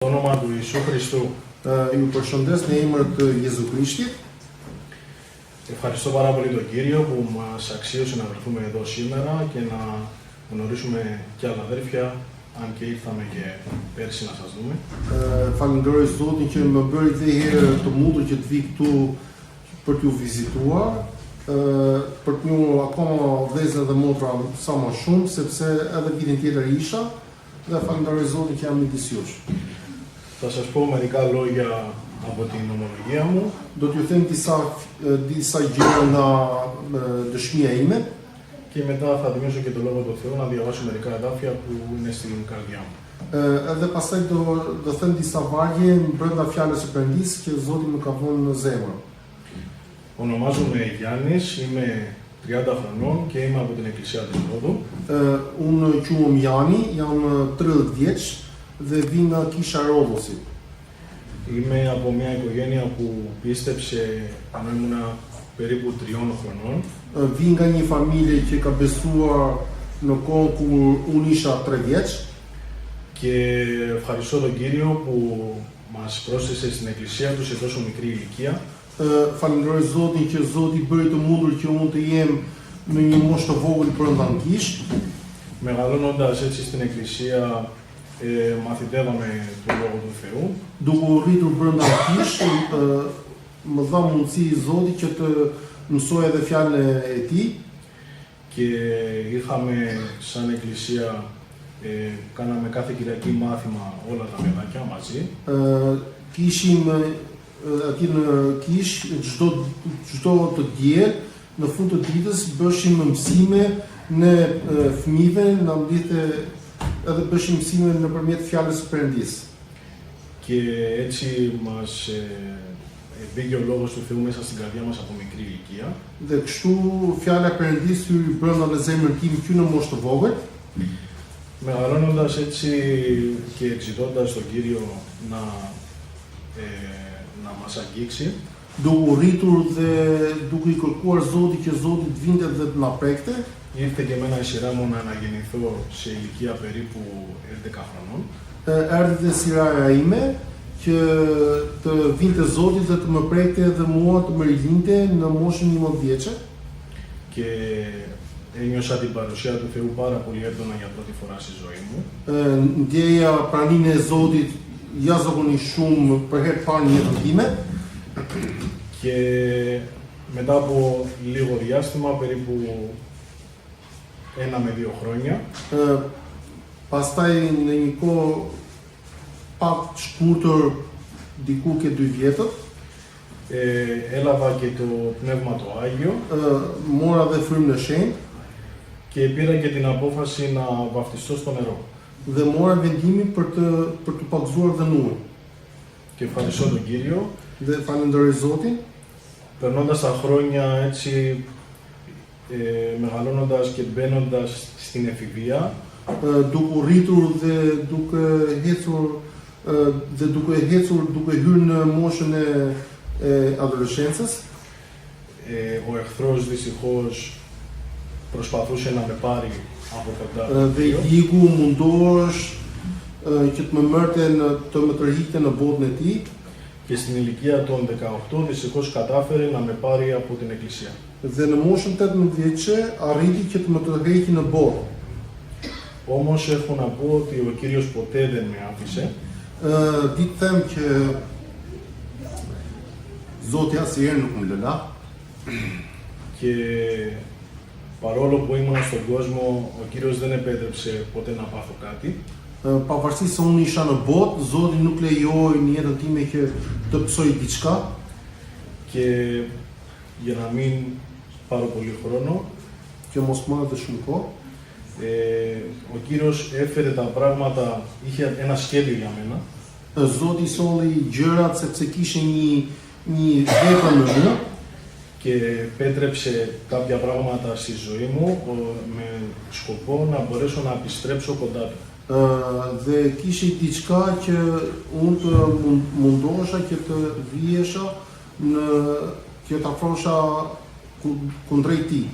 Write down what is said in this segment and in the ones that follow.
Το όνομα του Ιησού Χριστού. Ju përshëndes në emër të Jezu Krishtit. Ευχαριστώ πάρα πολύ τον Κύριο που μας αξίωσε να βρεθούμε εδώ σήμερα και να γνωρίσουμε και άλλα αδέρφια, αν και ήρθαμε και πέρσι να σας δούμε. Falenderoj Zotin që më bëri dhe herë të mundur që të vi këtu për t'ju vizituar, për të njohur akoma vëllezër dhe motra sa më shumë, sepse edhe vitin tjetër isha dhe falenderoj Zotin që jam midis jush. Θα σας πω μερικά λόγια από την ομολογία μου. Do t'ju them disa gjëra nga dëshmia ime. Και μετά θα δημιουργήσω και το Λόγο του Θεού να διαβάσω μερικά εδάφια που είναι στην καρδιά μου. Edhe pastaj do them disa vargje brenda fjalës së Perëndisë që Zoti më ka vënë në zemër. Ονομάζομαι Γιάννης, είμαι 30 χρονών και είμαι από την Εκκλησία της Ρόδου. Unë quhem Jani, jam 30 vjeç dhe vi nga Kisha Rodhosit. Είμαι από μια οικογένεια που πίστεψε ενώ ήμουνα περίπου 3 χρονών. Vi nga një familje që ka besuar në kohën kur unë isha 3 vjeç. Και ευχαριστώ τον Κύριο που μας πρόσθεσε στην Εκκλησία του σε τόσο μικρή ηλικία. Falenderoj Zotin që Zoti bëri të mundur që unë të jem në një moshë të vogël brenda në Kishë. Μεγαλώνοντας έτσι στην Εκκλησία, μαθητεύαμε τον Λόγο του Θεού. Duke u rritur brenda në Kishë, më dha mundësi Zoti që të mësoj edhe fjalën e Tij. Και είχαμε σαν Εκκλησία, κάναμε κάθε Κυριακή μάθημα όλα τα παιδάκια μαζί. Kishim aty në Kishë çdo të diel në fund të ditës bëshim mësime në fëmijëve, na mbite edhe bëshim mësime nëpërmjet fjalës së Perëndisë. Και έτσι μας μπήκε ο Λόγος του Θεού μέσα στην καρδιά μας από μικρή ηλικία. Dhe kështu fjala e Perëndisë hyri brenda në zemrën time që në moshë të vogël. Μεγαλώνοντας έτσι και εξητώντας τον Κύριο να μας αγγίξει, Duke u rritur dhe duke I kërkuar Zotit që Zoti të vinte dhe të na prekte, ήρθε και εμένα η σειρά μου να αναγεννηθώ σε ηλικία περίπου 11 χρονών. Erdhi dhe siraja ime që të vinte Zoti dhe të më prekte dhe mua të më rilinte në moshën 11 vjeçe. Και ένιωσα την παρουσία του Θεού πάρα πολύ έντονα για πρώτη φορά στη ζωή μου. Ndjeja praninë e Zotit jashtëzakonisht shumë për herë të parë në jetën time. Και μετά από λίγο διάστημα, περίπου 1 με 2 χρόνια, Pastaj në një kohë pak shkurtër, diku ke 2 vjetët, έλαβα και το Πνεύμα το Άγιο mora dhe frymën e shenjtë και πήρα και την απόφαση να βαφτιστώ στο νερό. dhe mora vendimin për të pagzuar dhe në ujë. Και ευχαριστώ τον Κύριο. Dhe falenderoj Zotin. Περνώντας τα χρόνια έτσι, μεγαλώνοντας και μπαίνοντας στην εφηβεία, Duke u rritur dhe duke hyrë në moshën e adoleshencës, ο εχθρός δυστυχώς προσπαθούσε να με πάρει από κοντά. Dhe iku mundohesh që të më mërte të më tërhiqte në botën e tij. Και στην ηλικία των 18 δυστυχώς κατάφερε να με πάρει από την Εκκλησία. Dhe në moshën 18 vjeçe arriti që të më tërheqë në botë. Όμως έχω να πω ότι ο Κύριος ποτέ δεν με άφησε. Ditë them që Zoti asnjëherë nuk më lëla. Και παρόλο που ήμουν στον κόσμο, ο Κύριος δεν επέτρεψε ποτέ να πάθω κάτι. Pavarësisht se unë isha në botë, Zoti nuk lejoi në jetën time që të psoj diçka. Και για να μην πάρω πολύ χρόνο, Që mos marrë të shumë kohë. ο Κύριος έφερε τα πράγματα, είχε ένα σχέδιο για μένα. Zoti solli gjërat sepse kishte një vepër në mua. Και επέτρεψε κάποια πράγματα στη ζωή μου με σκοπό να μπορέσω να επιστρέψω κοντά του. Dhe kishte diçka që unë të mundohesha që të vijesha që të afrohesha kundrejt tij.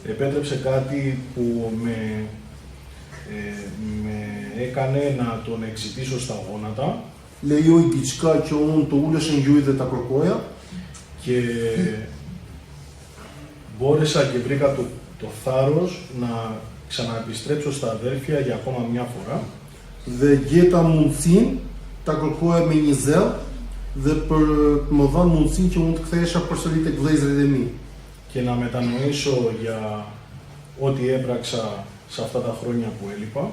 Επέτρεψε κάτι που με με έκανε να τον εξυπήσω στα γόνατα lejoj diçka që unë të ulesh në gjuhë dhe ta kërkoja και μπόρεσα και βρήκα το θάρρος να ξαναεπιστρέψω στα αδέρφια για ακόμα μια φορά. dhe gjeta mundësinë ta kërkoja me një zell dhe për të më dhënë mundësinë që unë të kthehesha përsëri tek vëllezërit e mi. Και να μετανοήσω για ό,τι έπραξα σε αυτά τα χρόνια που έλειπα.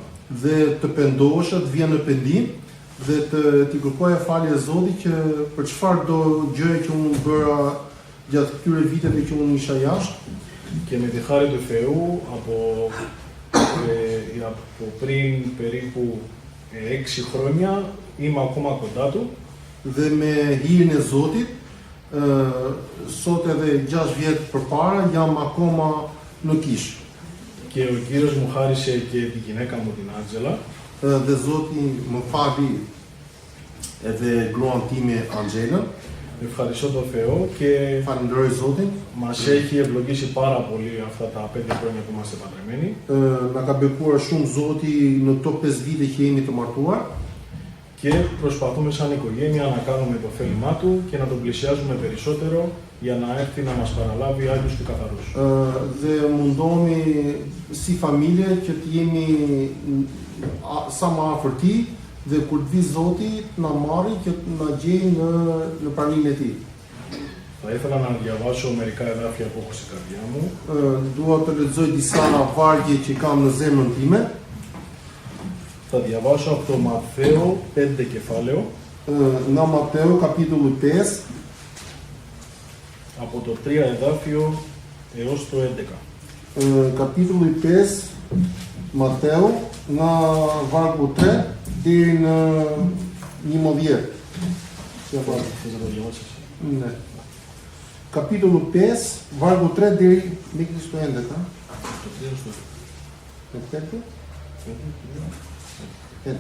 Dhe të pendohesha, të vija në pendim dhe t'i kërkoja falje Zotit që për çfarë do gjëja që unë bëra gjatë këtyre viteve që unë isha jashtë. Και με τη χάρη του Θεού από πριν περίπου 6 χρόνια είμαι ακόμα κοντά του. Dhe me hirin e Zotit, sot edhe 6 vjet përpara jam akoma në kish. Και ο Κύριος μου χάρισε και τη γυναίκα μου την Άντζελα. Dhe Zoti më fali edhe gruan time Angela. Ευχαριστώ τον Θεό και Falenderoj Zotin. μας έχει ευλογήσει πάρα πολύ αυτά τα 5 χρόνια που είμαστε παντρεμένοι. Na ka bekuar shumë Zoti në këto 5 vite që jemi të martuar. Και προσπαθούμε σαν οικογένεια να κάνουμε το θέλημά του και να τον πλησιάζουμε περισσότερο για να έρθει να μας παραλάβει Άγιους και Καθαρούς. Dhe mundohemi si familje që të jemi sa më afër Tij dhe kur të vi Zoti na marrë që na gjejë në praninë e Tij. Θα ήθελα να διαβάσω μερικά εδάφια που έχω στην καρδιά μου. Dua të lexoj disa vargje që kam në zemrën time. Θα διαβάσω από το Ματθαίο 5 κεφάλαιο. Nga Mateu kapitulli 5 από το 3 εδάφιο έως το 11. Kapitulli 5 Mateu nga vargu 3 deri në 11. Θες να το διαβάσεις? Ναι. Capitolul 5, vargu 3 deri μέχρι στο 11. Το 3 έως το Repete? 11.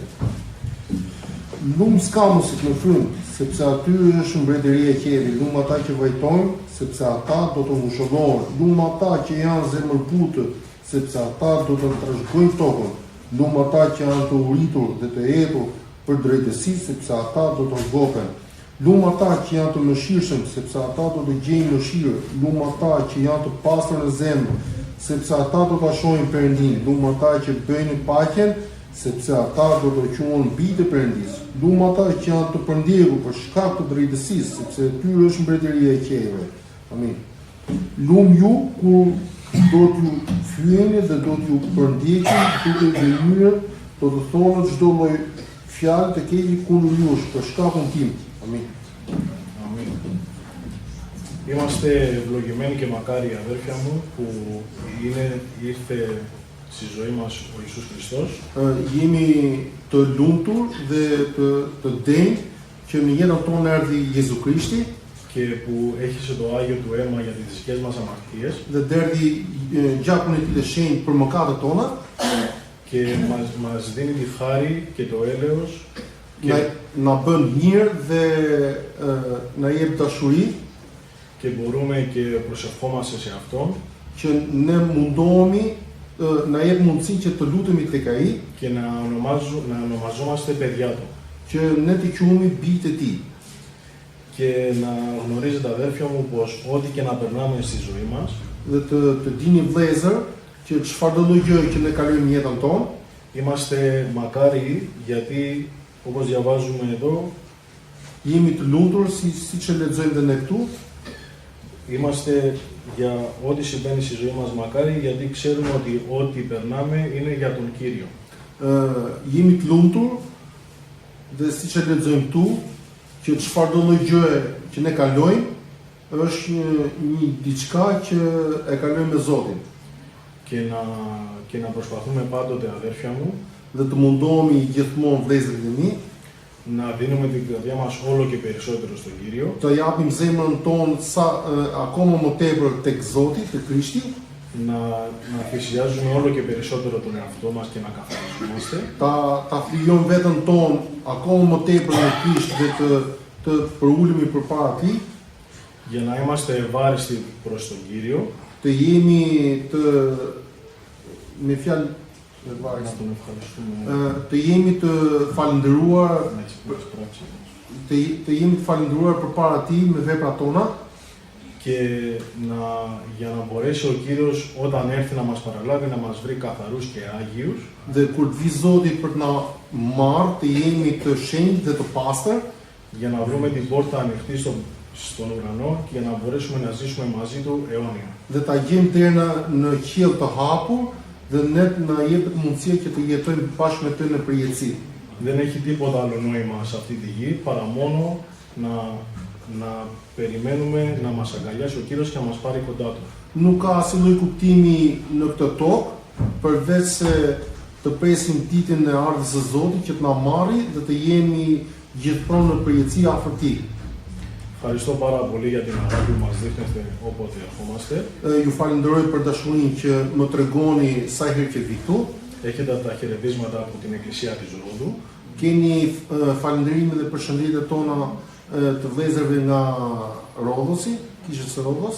Lumë skamusit në frymë, sepse aty është mbretëria e qevi. Lumë ata që vajtojnë, sepse ata do të ngushëllohen. Lumë ata që janë zemërputë, sepse ata do të trashëgojnë tokën. Lumë ata që janë të uritur dhe të etur për drejtësi, sepse ata do të zgjohen. Lumë ata që janë të mëshirshëm, sepse ata do të gjejnë mëshirë. Lumë ata që janë të pastër në zemër, sepse ata do ta shohin Perëndin. Lumë ata që bëjnë paqen, sepse ata do të quhen bijtë e Perëndis. Lumë ata që janë të përndjekur për shkak të drejtësisë, sepse tyre është mbretëria e qiejve. Amin. Lumë ju kur do t'ju fyeni dhe do t'ju përndjekin duke vënyrë, do të thonë çdo lloj fjalë të keqe kundër jush për shkakun tim. Amin. Αμήν. Είμαστε ευλογημένοι και μακάρι αδέρφια μου που ήρθε στη ζωή μας ο Ιησούς Χριστός. Jemi të lumtur dhe të denjë që në jetën tonë erdhi Jezu Krishti και που έχισε το Άγιο του αίμα για τις δικές μας αμαρτίες dhe derdhi gjakun e Tij të shenjtë për mëkatet tona και μας δίνει τη χάρη και το έλεος na bën mirë dhe na jep dashuri και μπορούμε και προσευχόμαστε σε Αυτόν që ne mundohemi na jep mundësinë që të lutemi tek Ai και να ονομαζόμαστε παιδιά Του që ne të quhemi bijtë e Tij. και να γνωρίζετε αδέρφια μου πως ό,τι και να περνάμε στη ζωή μας Dhe të dini vëllezër që çfarëdo lloj gjëje që ne kalojmë në jetën tonë, είμαστε μακάρι γιατί όπως διαβάζουμε εδώ jemi të lumtur siç e lexojmë dhe ne këtu, είμαστε για ό,τι συμβαίνει στη ζωή μας μακάρι γιατί ξέρουμε ότι ό,τι περνάμε είναι για τον Κύριο. Jemi të lumtur dhe siç e lexojmë këtu, që çfarëdo lloj gjëje që ne kalojmë është një diçka që e kalojmë me Zotin. Και να προσπαθούμε πάντοτε αδέρφια μου Dhe të mundohemi gjithmonë vëllezërit e mi, να δίνουμε την καρδιά μας όλο και περισσότερο στον Κύριο të japim zemrën tonë akoma më tepër tek Zoti, tek Krishti, να θυσιάζουμε όλο και περισσότερο τον εαυτό μας και να καθαριζόμαστε ta flijojmë veten tonë akoma më tepër në Krisht dhe të përulemi përpara Tij, για να είμαστε ευάριστοι προς τον Κύριο të jemi me fjalë Να τον ευχαριστούμε Të jemi të falendëruar, με τις πρώτες πράξεις μας. të jemi të falendëruar përpara Tij me veprat tona Και για να μπορέσει ο Κύριος όταν έρθει να μας παραλάβει να μας βρει καθαρούς και άγιους, dhe kur të vi Zoti për të na marrë, të jemi të shenjtë dhe të pastër, για να βρούμε την πόρτα ανοιχτή στον ουρανό και για να μπορέσουμε να ζήσουμε μαζί Του αιώνια. dhe ta gjejmë derën në qiell të hapur dhe ne na jepet mundësia që të jetojmë bashkë me Të në përjetësi. Δεν έχει τίποτα άλλο νόημα σε αυτή τη γη παρά μόνο να περιμένουμε να μας αγκαλιάσει ο Κύριος και να μας πάρει κοντά Του. Nuk ka asnjë lloj kuptimi në këtë tokë përveç se të presim ditën e ardhjes së Zotit që të na marrë dhe të jemi gjithmonë në përjetësi afër Tij. Ευχαριστώ πάρα πολύ για την αγάπη που μας δείχνετε όποτε ερχόμαστε. Ju falenderoj për dashurinë që më tregoni sa herë që vi këtu. Έχετε τα χαιρετίσματα από την Εκκλησία της Ρόδου. Keni falënderimin dhe përshëndetjet tona të vëllezërve nga Rodhosi, kishës së Rodhos,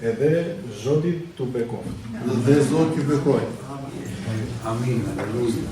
Edhe Zoti του Μπεκόφ. dhe Zoti ju bekoj. Amin, aleluia.